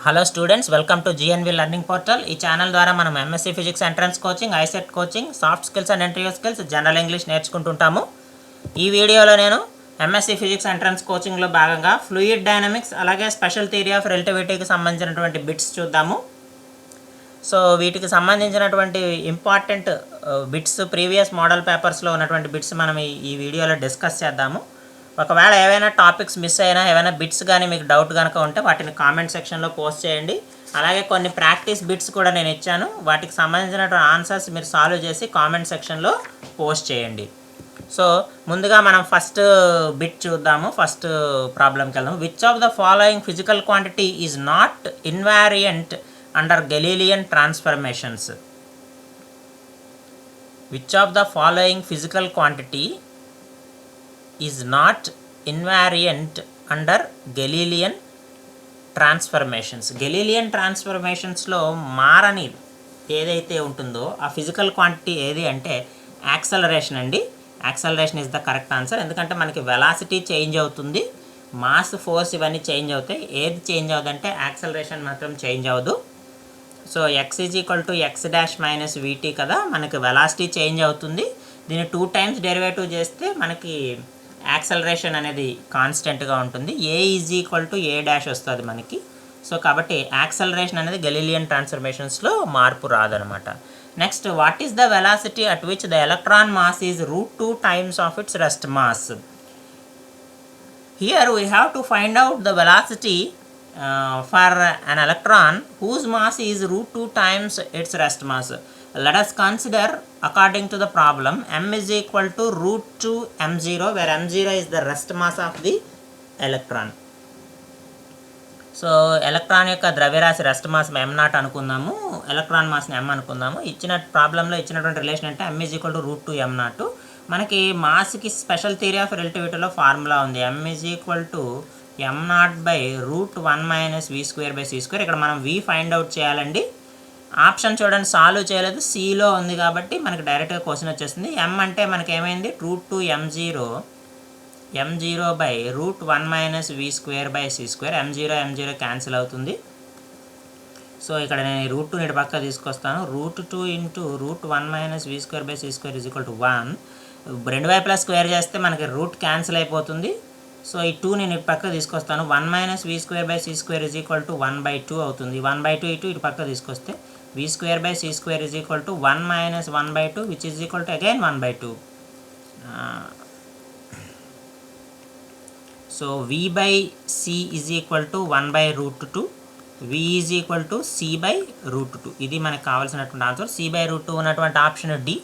Hello students, welcome to GNV learning portal. ఈ channel ద్వారా మనం MSc physics entrance coaching, ICET coaching, soft skills and interview skills, general English నేర్చుకుంటుంటాము. ఈ వీడియోలో నేను ఎంఎస్సీ ఫిజిక్స్ ఎంట్రన్స్ కోచింగ్లో భాగంగా ఫ్లూయిడ్ డైనమిక్స్ అలాగే స్పెషల్ థియరీ ఆఫ్ రిలేటివిటీకి సంబంధించినటువంటి బిట్స్ చూద్దాము. సో వీటికి సంబంధించినటువంటి ఇంపార్టెంట్ బిట్స్ ప్రీవియస్ మోడల్ పేపర్స్లో ఉన్నటువంటి బిట్స్ మనం ఈ వీడియోలో డిస్కస్ చేద్దాము. ఒకవేళ ఏవైనా టాపిక్స్ మిస్ అయినా, ఏవైనా బిట్స్ కానీ మీకు డౌట్ కనుక ఉంటే వాటిని కామెంట్ సెక్షన్లో పోస్ట్ చేయండి. అలాగే కొన్ని ప్రాక్టీస్ బిట్స్ కూడా నేను ఇచ్చాను, వాటికి సంబంధించినటువంటి ఆన్సర్స్ మీరు సాల్వ్ చేసి కామెంట్ సెక్షన్లో పోస్ట్ చేయండి. సో ముందుగా మనం ఫస్ట్ బిట్ చూద్దాము. ఫస్ట్ ప్రాబ్లంకి వెళ్దాము. Which of the following physical quantity is not invariant under Galilean transformations? Which of the following physical quantity is not invariant under Galilean transformations? Galilean ట్రాన్స్ఫర్మేషన్స్లో మారని ఏదైతే ఉంటుందో ఆ ఫిజికల్ క్వాంటిటీ ఏది అంటే యాక్సలరేషన్ అండి. Acceleration is the correct answer. ఎందుకంటే మనకి వెలాసిటీ చేంజ్ అవుతుంది, మాస్, ఫోర్స్ ఇవన్నీ చేంజ్ అవుతాయి. ఏది చేంజ్ అవుతుందంటే యాక్సలరేషన్ మాత్రం చేంజ్ అవ్వదు. So X is equal to X dash minus వీటీ కదా, మనకి వెలాసిటీ చేంజ్ అవుతుంది. దీన్ని 2 టైమ్స్ డెరివేటివ్ చేస్తే మనకి యాక్సలరేషన్ అనేది కాన్స్టెంట్గా ఉంటుంది. A is equal to A dash వస్తుంది మనకి. సో కాబట్టి యాక్సలరేషన్ అనేది గెలీలియన్ ట్రాన్స్ఫర్మేషన్స్లో మార్పు రాదనమాట. Next, what is the velocity at which the electron mass is √2 times of it's rest mass? Here we have to find out the velocity for an electron whose mass is √2 times its rest mass. Let us consider, according to the problem, m is equal to √2 m0, where m0 is the rest mass of the electron. So electron యొక్క ద్రవ్యరాశి rest mass m0 అనుకుందాము, electron మాస్ని m అనుకుందాము. ఇచ్చిన ప్రాబ్లంలో ఇచ్చినటువంటి relation అంటే m is equal to √2 m0. మనకి మాస్కి special theory of రిలేటివిటీలో formula ఉంది, m is equal to m0 by √1 minus v² by c². ఇక్కడ మనం v ఫైండ్ అవుట్ చేయాలండి. ఆప్షన్ చూడండి, సాల్వ్ చేయలేదు, సిలో ఉంది కాబట్టి మనకి డైరెక్ట్గా క్వశ్చన్ వచ్చేస్తుంది. m అంటే మనకి ఏమైంది, √2 m0 by √1 minus v² by c². m0 cancel అవుతుంది. సో ఇక్కడ నేను √2 ఇటు పక్క తీసుకొస్తాను. √2 into √1 minus v² by c² is equal to 1. రెండు వైపులా స్క్వేర్ చేస్తే మనకి రూట్ క్యాన్సిల్ అయిపోతుంది. సో ఈ 2 నేను ఇటు పక్క తీసుకొస్తాను. 1 minus v² by c² is equal to 1/2 అవుతుంది. 1/2 ఇటు పక్క తీసుకొస్తే v² by c² is equal to 1 minus 1/2, which is equal to again 1/2. So v by c is equal to 1/√2. v is equal to c by √2. ఇది మనకు కావాల్సినటువంటి answer. c by √2 ఉన్నటువంటి option D.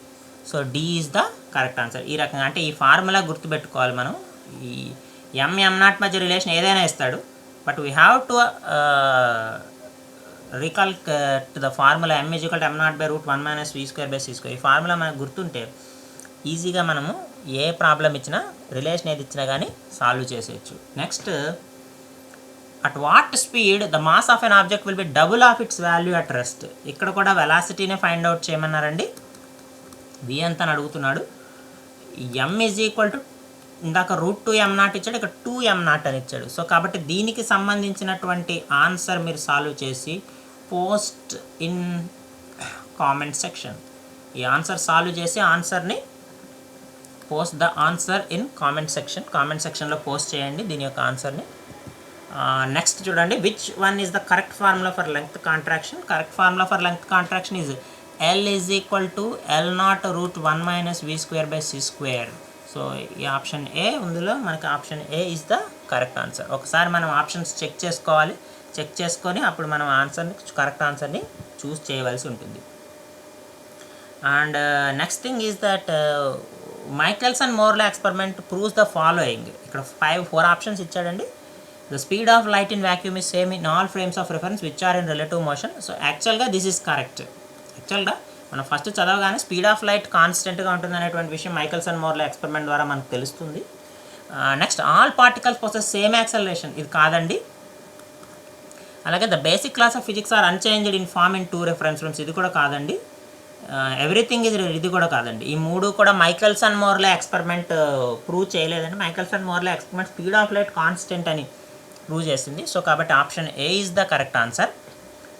So D is the correct answer. ఈ రకంగా అంటే ఈ formula గుర్తుపెట్టుకోవాలి మనం. ఈ m0 మధ్య రిలేషన్ ఏదైనా ఇస్తాడు, but we have to recall to the formula m is equal to m0 by √1 minus v² by c². ఈ ఫార్ములా మనకు గుర్తుంటే ఈజీగా మనము ఏ ప్రాబ్లం ఇచ్చినా, రిలేషన్ ఏది ఇచ్చినా కానీ సాల్వ్ చేసేయచ్చు. Next, at what speed the mass of an object will be double of it's value at rest? ఇక్కడ కూడా వెలాసిటీనే ఫైండ్ అవుట్ చేయమన్నారండి. v ఎంత అని అడుగుతున్నాడు. m is equal to ఇందాక √2 m0 ఇచ్చాడు, ఇక్కడ 2 m0 అని ఇచ్చాడు. సో కాబట్టి దీనికి సంబంధించినటువంటి ఆన్సర్ మీరు సాల్వ్ చేసి పోస్ట్ ఇన్ కామెంట్ సెక్షన్. ఈ ఆన్సర్ సాల్వ్ చేసి ఆన్సర్ని post the answer in comment section. Comment సెక్షన్లో పోస్ట్ చేయండి దీని యొక్క ఆన్సర్ని. నెక్స్ట్ చూడండి, which one is the correct formula for length contraction? Correct formula for length contraction is L is equal to L0 √1 minus v² by c². So ఈ option A ఉందిలో మనకి option A is the correct answer. ఒకసారి మనం options check చేసుకోవాలి. Check చేసుకొని అప్పుడు మనం ఆన్సర్ని, correct ఆన్సర్ని చూస్ చేయవలసి ఉంటుంది. And next thing is that Michelson Morley experiment proves the following. ఇక్కడ 4 ఆప్షన్స్ ఇచ్చాడండి. The speed of light in vacuum is same in all frames of reference which are in relative motion. So యాక్చువల్గా this is correct. యాక్చువల్గా మనం first చదవగానే speed of light కాన్స్టెంట్గా ఉంటుంది అనేటువంటి విషయం మైకెల్సన్ మోర్లే ఎక్స్పెరిమెంట్ ద్వారా మనకు తెలుస్తుంది. Next, all particles possess same acceleration. ఇది కాదండి. అలాగే the basic laws of physics are unchanged in form in 2 reference frames. ఇది కూడా కాదండి. ఎవ్రీథింగ్ ఈజ్, ఇది కూడా కాదండి. ఈ 3 కూడా మైకెల్సన్ మోర్లే ఎక్స్పెరిమెంట్ ప్రూవ్ చేయలేదండి. Michelson Morley experiment speed of light constant అని ప్రూవ్ చేసింది. సో కాబట్టి option A is the correct answer.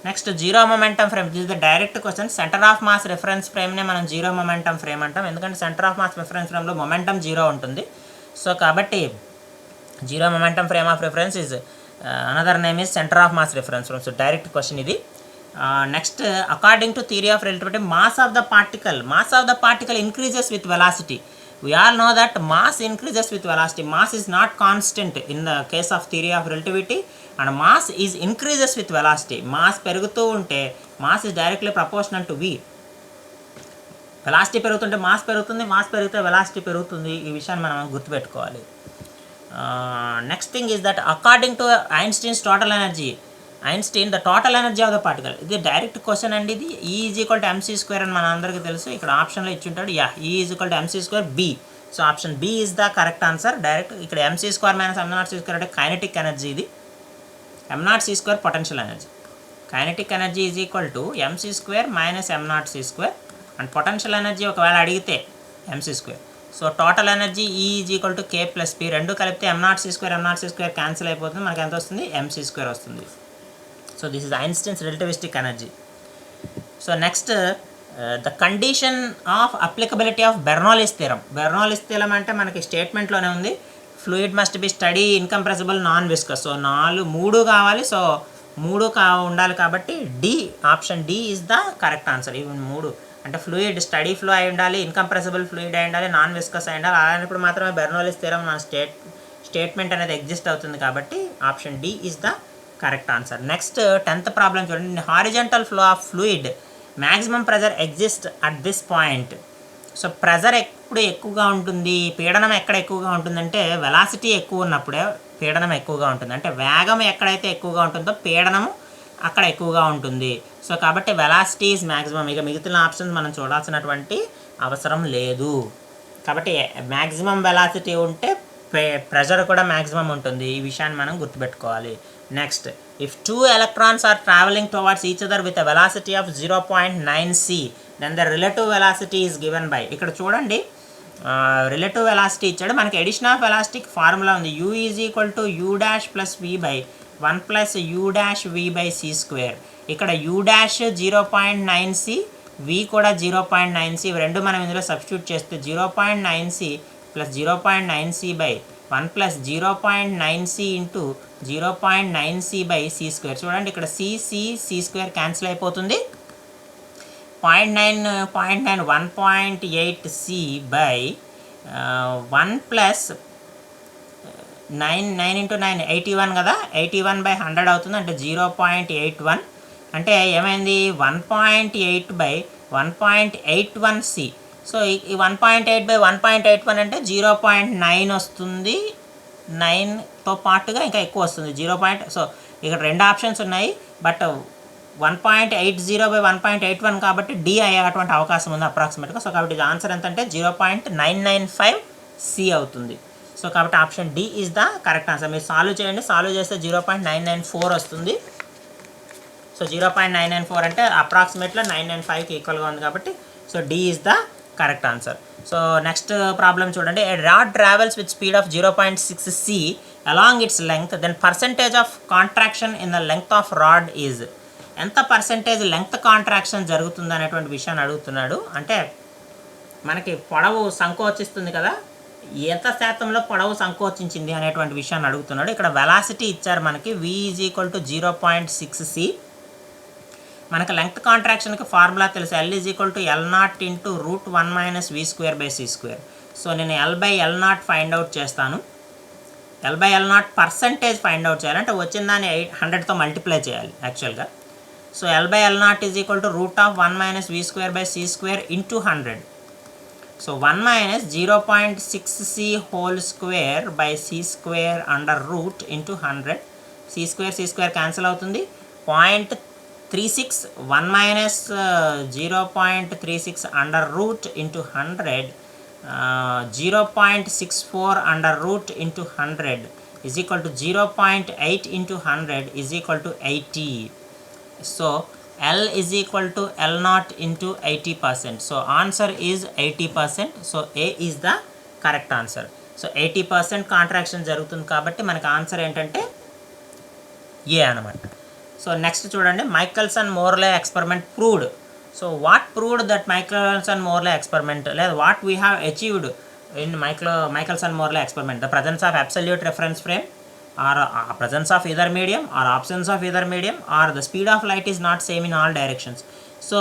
Next zero momentum frame. This is the direct question. Centre of mass reference ఫ్రేమ్నే మనం zero momentum frame అంటాం, ఎందుకంటే centre of mass reference ఫ్రేమ్లో momentum zero ఉంటుంది. So కాబట్టి zero momentum frame of reference is another name is centre of mass reference frame. So direct question ఇది. Next, according two theory of relativity, mass of the particle increases with velocity. We all know that mass increases with velocity. Mass is not constant in the case of theory of relativity, and mass is increases with velocity. Mass పెరుగుతూ ఉంటే mass is directly proportional to v. Velocity పెరుగుతుంటే mass పెరుగుతుంది, mass పెరిగితే velocity పెరుగుతుంది. ఈ విషయాన్ని మనం గుర్తుపెట్టుకోవాలి. Next thing is that according to Einstein's total energy, the total energy of the particle. ఇది డైరెక్ట్ క్వశ్చన్ అండి. ఇది E = mc² అని మన అందరికీ తెలుసు. ఇక్కడ ఆప్షన్లో ఇచ్చుంటాడు, E = mc² b. So option B is the correct answer. Direct ఇక్కడ mc² - m0c² అంటే కైనెటిక్ ఎనర్జీ, ఇది m0c² potential energy. Kinetic energy is equal to mc² - m0c², and potential energy ఒకవేళ అడిగితే mc². So total energy E = k + p. రెండు కలిపితే m0c² cancel అయిపోతుంది, మనకి ఎంత వస్తుంది, mc² వస్తుంది. So this is Einstein's relativistic energy. So next, the condition of applicability of Bernoulli's theorem. Bernoulli's theorem అంటే మనకి స్టేట్మెంట్లోనే ఉంది, fluid must be steady, incompressible, non viscous. So మూడు కావాలి. సో మూడు ఉండాలి కాబట్టి option D is the correct answer. ఇవి మూడు అంటే ఫ్లూయిడ్ స్టడీ ఫ్లో అయి ఉండాలి, ఇన్కంప్రెసిబుల్ ఫ్లూయిడ్ అయి ఉండాలి, నాన్ విస్కస్ అయి ఉండాలి. అలాంటప్పుడు మాత్రమే బెర్నౌల్లీస్ థియరమ్ మన స్టేట్మెంట్ అనేది ఎగ్జిస్ట్ అవుతుంది. కాబట్టి option D is the correct answer. Next 10th problem చూడండి. Horizontal flow of fluid, maximum pressure exist at this point. So pressure ఎప్పుడు ఎక్కువగా ఉంటుంది, పీడనం ఎక్కడ ఎక్కువగా ఉంటుందంటే వెలాసిటీ ఎక్కువ ఉన్నప్పుడే పీడనం ఎక్కువగా ఉంటుంది. అంటే వేగం ఎక్కడైతే ఎక్కువగా ఉంటుందో పీడనం అక్కడ ఎక్కువగా ఉంటుంది. సో కాబట్టి వెలాసిటీ ఈజ్ మ్యాక్సిమం. ఇక మిగతా ఆప్షన్స్ మనం చూడాల్సినటువంటి అవసరం లేదు. కాబట్టి మ్యాక్సిమం వెలాసిటీ ఉంటే ప్రెజర్ కూడా మ్యాక్సిమం ఉంటుంది. ఈ విషయాన్ని మనం గుర్తుపెట్టుకోవాలి. Next, if 2 electrons are traveling towards each other with a velocity of 0.9 c, then the relative velocity is given by. ఇక్కడ చూడండి, రిలేటివ్ వెలాసిటీ ఇచ్చాడు, మనకి ఎడిషన్ ఆఫ్ వెలాసిటీకి ఫార్ములా ఉంది. u = u' + v / 1 + u' v / c². ఇక్కడ u' 0.9 c, v కూడా 0.9 c. రెండు మనం ఇందులో సబ్స్టిట్యూట్ చేస్తే 0.9 c + 0.9 c / 1 + 0.9 c × 0.9 c / c². చూడండి ఇక్కడ c² క్యాన్సిల్ అయిపోతుంది. 0.9 1.8 c / 1 + 9 × 9 81 కదా, 81/100 అవుతుంది, అంటే 0.81. అంటే ఏమైంది, 1.8 / 1.81 c. సో ఈ 1.8 / 1.81 అంటే 0.9 వస్తుంది. 9తో పాటుగా ఇంకా ఎక్కువ వస్తుంది 0. సో ఇక్కడ రెండు ఆప్షన్స్ ఉన్నాయి, బట్ 1.80 / 1.81 కాబట్టి డి అయ్యేటువంటి అవకాశం ఉంది అప్రాక్సిమేట్గా. సో కాబట్టి ఆన్సర్ ఎంత అంటే 0.995 c అవుతుంది. సో కాబట్టి option D is the correct answer. మీరు సాల్వ్ చేయండి, సాల్వ్ చేస్తే 0.994 వస్తుంది. సో 0.994 అంటే అప్రాక్సిమేట్లో 995కి ఈక్వల్గా ఉంది కాబట్టి so D is the correct answer. So next problem చూడండి. A rod travels with speed of 0.6 c along its length, then percentage of contraction in the length of rod is. ఎంత percentage length contraction జరుగుతుంది అనేటువంటి విషయాన్ని అడుగుతున్నాడు. అంటే మనకి పొడవు సంకోచిస్తుంది కదా, ఎంత శాతంలో పొడవు సంకోచించింది అనేటువంటి విషయాన్ని అడుగుతున్నాడు. ఇక్కడ వెలాసిటీ ఇచ్చారు మనకి, v = 0.6 c. మనకు లెంగ్త్ కాంట్రాక్షన్కి ఫార్ములా తెలుసు, L = L0 × √1 - v² / c². So నేను L/L0 ఫైండ్ అవుట్ చేస్తాను. L/L0 పర్సంటేజ్ ఫైండ్ అవుట్ చేయాలంటే వచ్చిన దాన్ని 100తో మల్టిప్లై చేయాలి యాక్చువల్గా. So L/L0 = √1 - v² / c² × 100. So 1 - 0.6 c² / c² √ × 100. c² cancel అవుతుంది. 0.36 1 - 0.36 √ × 100 0.64 √ × 100 is equal to 0.8 × 100 is equal to 80. So L is equal to L0 into 80%. So answer is 80%. So A is the correct answer. So 80% contraction జరుగుతుంది కాబట్టి మనకి answer ఏంటంటే ఏ అనమాట. So next చూడండి, Michelson Morley experiment proved. So what proved that Michelson Morley experiment, లేదా what we have achieved in Michelson Morley experiment? The presence of absolute reference frame, or presence of either medium, or absence of either medium, or the speed of light is not same in all directions. So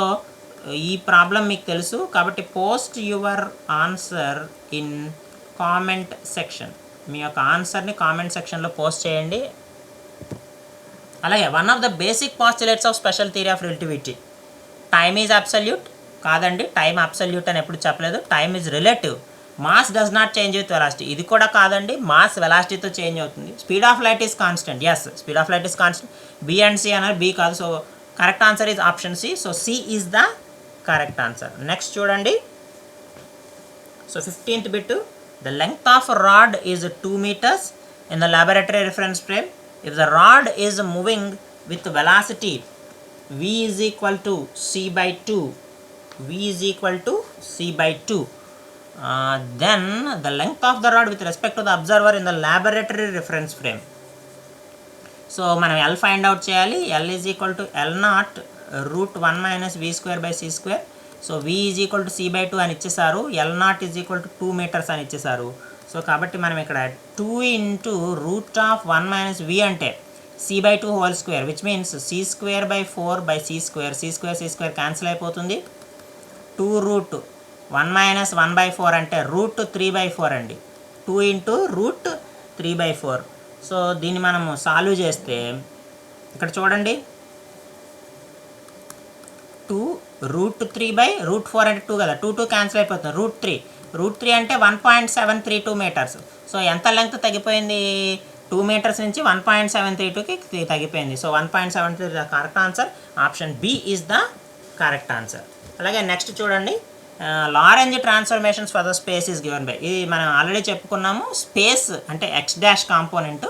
ఈ problem మీకు తెలుసు కాబట్టి post your answer in comment section. మీ యొక్క ఆన్సర్ని comment సెక్షన్లో post చేయండి. అలాగే one of the basic postulates of special theory of relativity, time is absolute. కాదండి, టైమ్ అబ్సల్యూట్ అని ఎప్పుడు చెప్పలేదు. Time is relative. Mass does not change with velocity. ఇది కూడా కాదండి, మాస్ వెలాసిటీతో చేంజ్ అవుతుంది. Speed of light is constant. Yes, speed of light is constant. B and C అన్నారు, బి కాదు. So correct answer is option C. So C is the correct answer. Next చూడండి, so 15th bit, the length of rod is 2 meters in the laboratory reference frame. If the rod is moving with velocity v is equal to c by 2, v is equal to c by 2, then the length of the rod with respect to the observer in the laboratory reference frame. So మనం L find out చేయాలి. L is equal to L0 √1 - v²/c². So v is equal to c by 2 అని ఇచ్చేసారు. L0 is equal to 2 meters అని ఇచ్చేసారు. So కాబట్టి మనం ఇక్కడ 2 × √1 - v అంటే c by 2 whole square, which means c²/4/c². c² cancel అయిపోతుంది. 2 √1 - 1/4 అంటే √3/4 అండి. 2 × √3/4. సో దీన్ని మనము సాల్వ్ చేస్తే ఇక్కడ చూడండి, 2 √3/4 అంటే 2 కదా, 2 క్యాన్సిల్ అయిపోతుంది. √3 అంటే 1.732 meters. సో ఎంత లెంగ్త్ తగ్గిపోయింది? 2 meters నుంచి 1.732కి తగ్గిపోయింది. So 1.732 correct answer. Option B is the correct answer. అలాగే నెక్స్ట్ చూడండి, Lorentz transformations for the space is given by. ఇది మనం ఆల్రెడీ చెప్పుకున్నాము. స్పేస్ అంటే x' కాంపోనెంట్.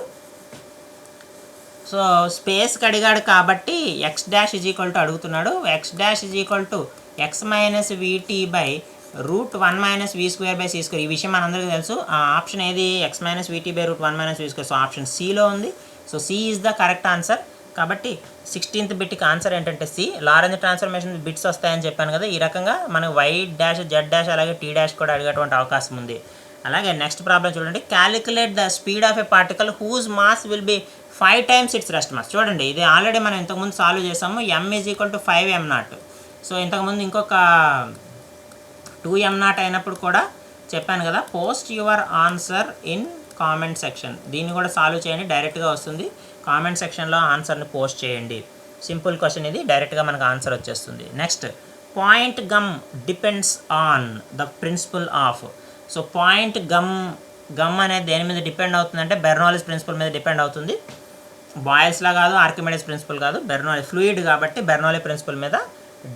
సో స్పేస్కి అడిగాడు కాబట్టి x' ఈజ్ ఈక్వల్ టు అడుగుతున్నాడు. x' is equal to x - vt/√1 - v²/c². ఈ విషయం మనందరికీ తెలుసు. ఆ ఆప్షన్ ఏది? x - vt/√1 - v². So option సిలో ఉంది. So C is the correct answer. కాబట్టి 16th బిట్కి ఆన్సర్ ఏంటంటే సి. లారెంజ్ ట్రాన్స్ఫర్మేషన్ బిట్స్ వస్తాయని చెప్పాను కదా, ఈ రకంగా మనకు y' z' అలాగే t' కూడా అడిగేటువంటి అవకాశం ఉంది. అలాగే నెక్స్ట్ ప్రాబ్లం చూడండి, calculate the speed of a particle whose mass will be 5 times its rest mass. చూడండి, ఇది ఆల్రెడీ మనం ఇంతకుముందు సాల్వ్ చేసాము. m is equal to 5m0. సో ఇంతకుముందు ఇంకొక 2m0 అయినప్పుడు కూడా చెప్పాను కదా, post your answer in comment section. దీన్ని కూడా సాల్వ్ చేయండి, డైరెక్ట్గా వస్తుంది. కామెంట్ సెక్షన్లో ఆన్సర్ని పోస్ట్ చేయండి. సింపుల్ క్వశ్చన్ ఇది, డైరెక్ట్గా మనకు ఆన్సర్ వచ్చేస్తుంది. Next, point gum depends on the principle of. So point gum అనేది దేని మీద డిపెండ్ అవుతుందంటే బెర్నౌలీస్ ప్రిన్సిపల్ మీద డిపెండ్ అవుతుంది. బాయిల్స్లా కాదు, ఆర్కిమెడిస్ ప్రిన్సిపల్ కాదు, బెర్నౌలీ ఫ్లూయిడ్ కాబట్టి బెర్నౌలీ ప్రిన్సిపల్ మీద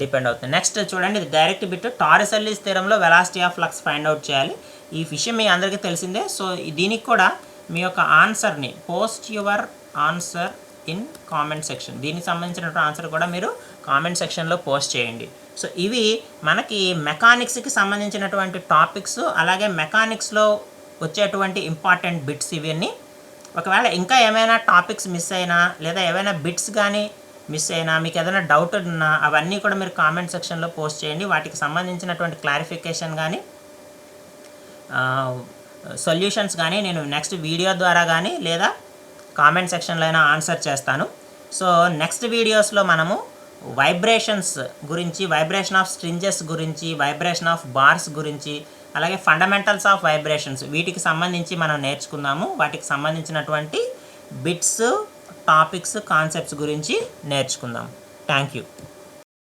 డిపెండ్ అవుతుంది. నెక్స్ట్ చూడండి, ఇది డైరెక్ట్ బిట్. టారెసెల్లీస్ థియరంలో velocity of flux find out చేయాలి. ఈ విషయం మీ అందరికీ తెలిసిందే. సో దీనికి కూడా మీ యొక్క ఆన్సర్ని post your answer in comment section. దీనికి సంబంధించినటువంటి ఆన్సర్ కూడా మీరు కామెంట్ సెక్షన్లో పోస్ట్ చేయండి. సో ఇవి మనకి మెకానిక్స్కి సంబంధించినటువంటి టాపిక్స్. అలాగే మెకానిక్స్లో వచ్చేటువంటి ఇంపార్టెంట్ బిట్స్ ఇవన్నీ. ఒకవేళ ఇంకా ఏమైనా టాపిక్స్ మిస్ అయినా లేదా ఏమైనా బిట్స్ కానీ మిస్ అయినా, మీకు ఏదైనా డౌట్ ఉన్నా అవన్నీ కూడా మీరు కామెంట్ సెక్షన్లో పోస్ట్ చేయండి. వాటికి సంబంధించినటువంటి క్లారిఫికేషన్ కానీ సొల్యూషన్స్ కానీ నేను నెక్స్ట్ వీడియో ద్వారా కానీ లేదా కామెంట్ సెక్షన్లో అయినా ఆన్సర్ చేస్తాను. సో నెక్స్ట్ వీడియోస్లో మనము వైబ్రేషన్స్ గురించి, వైబ్రేషన్ ఆఫ్ స్ట్రింజెస్ గురించి, వైబ్రేషన్ ఆఫ్ బార్స్ గురించి, అలాగే ఫండమెంటల్స్ ఆఫ్ వైబ్రేషన్స్, వీటికి సంబంధించి మనం నేర్చుకుందాము. వాటికి సంబంధించినటువంటి బిట్స్, టాపిక్స్, కాన్సెప్ట్స్ గురించి నేర్చుకుందాం. Thank you.